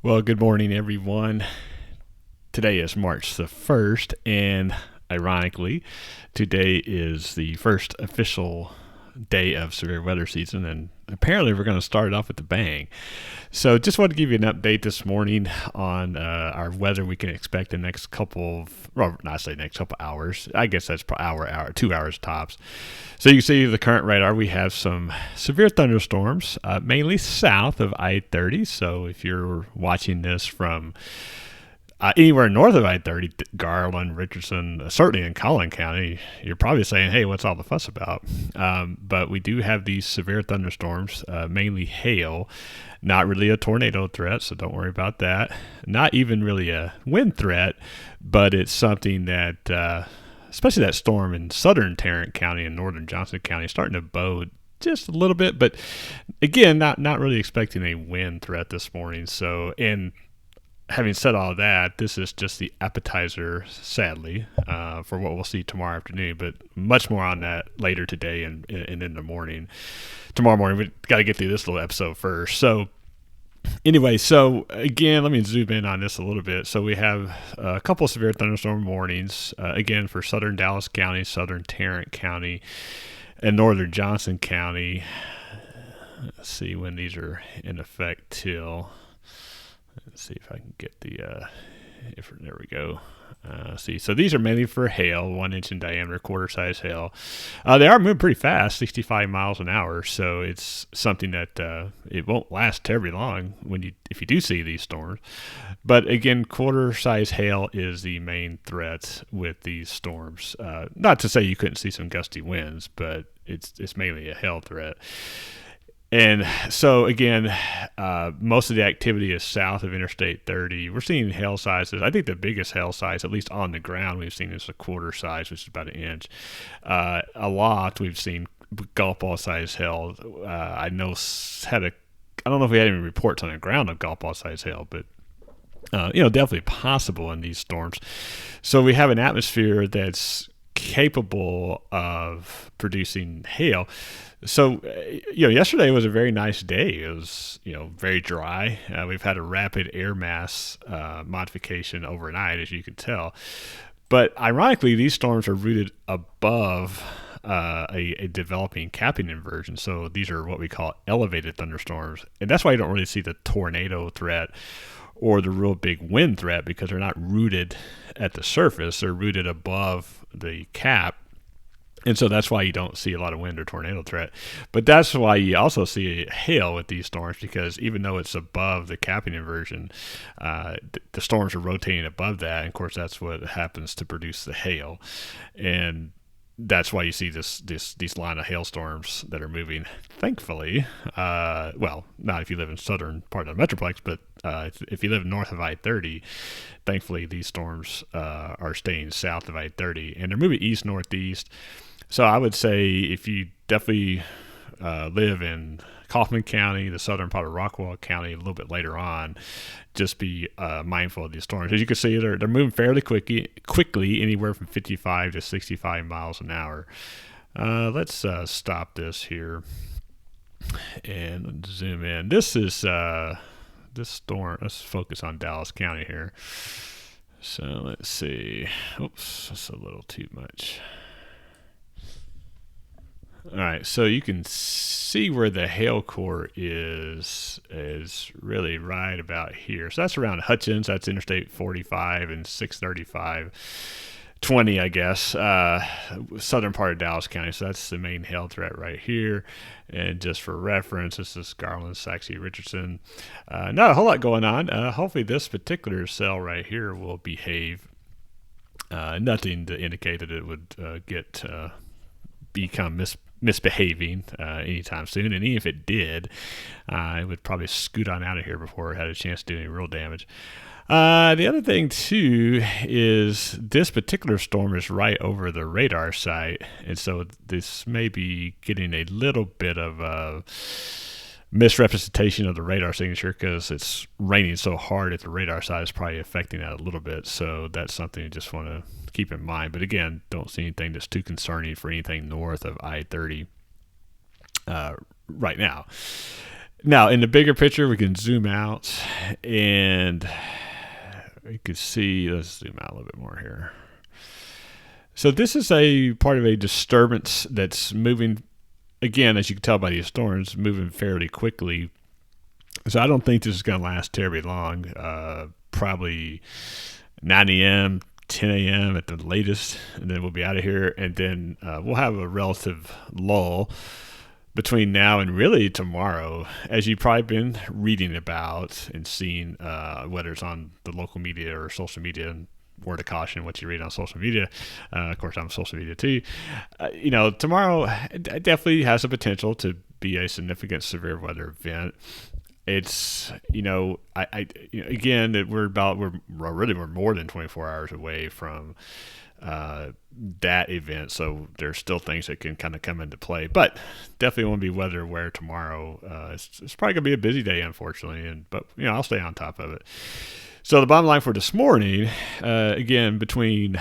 Well, good morning, everyone. Today is March the 1st, and ironically, today is the first official day of severe weather season, and apparently we're going to start it off with a bang. So just wanted to give you an update this morning on our weather we can expect the next couple of, well, not say next couple hours. I guess that's probably hour, 2 hours tops. So you can see the current radar, we have some severe thunderstorms, mainly south of I-30. So if you're watching this from anywhere north of I-30, Garland, Richardson, certainly in Collin County, you're probably saying, hey, what's all the fuss about? But we do have these severe thunderstorms, mainly hail, not really a tornado threat, so don't worry about that. Not even really a wind threat, but it's something that, especially that storm in southern Tarrant County and northern Johnson County, starting to bode just a little bit. But again, not really expecting a wind threat this morning. So, and having said all that, this is just the appetizer, sadly, for what we'll see tomorrow afternoon. But much more on that later today and in the morning. Tomorrow morning, we've got to get through this little episode first. So anyway, so again, let me zoom in on this a little bit. So we have a couple of severe thunderstorm warnings, again, for southern Dallas County, southern Tarrant County, and northern Johnson County. Let's see when these are in effect till... Let's see if I can get there we go. So these are mainly for hail, 1 inch in diameter, quarter size hail. They are moving pretty fast, 65 miles an hour. So it's something that it won't last terribly long if you do see these storms. But again, quarter size hail is the main threat with these storms. Not to say you couldn't see some gusty winds, but it's mainly a hail threat. And so, again, most of the activity is south of Interstate 30. We're seeing hail sizes. I think the biggest hail size, at least on the ground, we've seen is a quarter size, which is about an inch. A lot we've seen golf ball size hail. I don't know if we had any reports on the ground of golf ball size hail, but definitely possible in these storms. So we have an atmosphere that's capable of producing hail. So, yesterday was a very nice day. It was, very dry. We've had a rapid air mass modification overnight, as you can tell. But ironically, these storms are rooted above a developing capping inversion. So these are what we call elevated thunderstorms. And that's why you don't really see the tornado threat or the real big wind threat, because they're not rooted at the surface. They're rooted above the cap. And so that's why you don't see a lot of wind or tornado threat. But that's why you also see hail with these storms, because even though it's above the capping inversion, the storms are rotating above that. And of course, that's what happens to produce the hail. And that's why you see these line of hailstorms that are moving, thankfully. Well, not if you live in southern part of the Metroplex, but if you live north of I-30, thankfully these storms are staying south of I-30. And they're moving east-northeast. So I would say if you definitely live in Kaufman County, the southern part of Rockwall County, a little bit later on, just be mindful of these storms. As you can see, they're moving fairly quickly, anywhere from 55 to 65 miles an hour. Let's stop this here and zoom in. This is this storm. Let's focus on Dallas County here. So let's see. Oops, that's a little too much. All right, so you can see where the hail core is really right about here. So that's around Hutchins. That's Interstate 45 and 635. 20, I guess, southern part of Dallas County. So that's the main hail threat right here. And just for reference, this is Garland, Saxe, Richardson. Not a whole lot going on. Hopefully this particular cell right here will behave. Nothing to indicate that it would become misbehaving anytime soon. And even if it did, it would probably scoot on out of here before it had a chance to do any real damage. The other thing, too, is this particular storm is right over the radar site. And so this may be getting a little bit of a misrepresentation of the radar signature, because it's raining so hard at the radar site. It's probably affecting that a little bit. So that's something you just want to keep in mind. But again, don't see anything that's too concerning for anything north of I-30 right now. Now, in the bigger picture, we can zoom out and you can see, let's zoom out a little bit more here. So this is a part of a disturbance that's moving, again, as you can tell by these storms, moving fairly quickly. So I don't think this is going to last terribly long. Probably 9 a.m., 10 a.m. at the latest, and then we'll be out of here. And then we'll have a relative lull between now and really tomorrow, as you've probably been reading about and seeing, whether it's on the local media or social media. And word of caution, what you read on social media. Of course, I'm social media too. Tomorrow definitely has the potential to be a significant severe weather event. It's again that we're more than 24 hours away from that event, so there's still things that can kind of come into play, but definitely want to be weather aware tomorrow. It's probably gonna be a busy day, unfortunately, but I'll stay on top of it. So the bottom line for this morning, again, between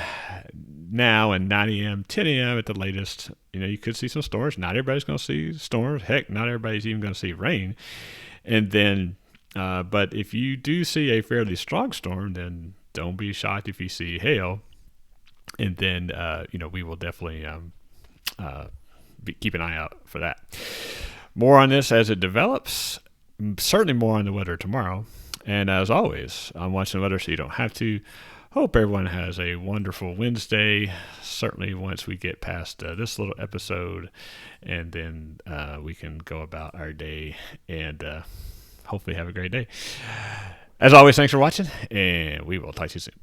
now and 9 a.m., 10 a.m. at the latest, you could see some storms. Not everybody's going to see storms. Heck, not everybody's even going to see rain. And then, but if you do see a fairly strong storm, then don't be shocked if you see hail. And then, we will definitely keep an eye out for that. More on this as it develops. Certainly more on the weather tomorrow. And as always, I'm watching the weather so you don't have to. Hope everyone has a wonderful Wednesday. Certainly once we get past this little episode, and then we can go about our day and hopefully have a great day. As always, thanks for watching, and we will talk to you soon.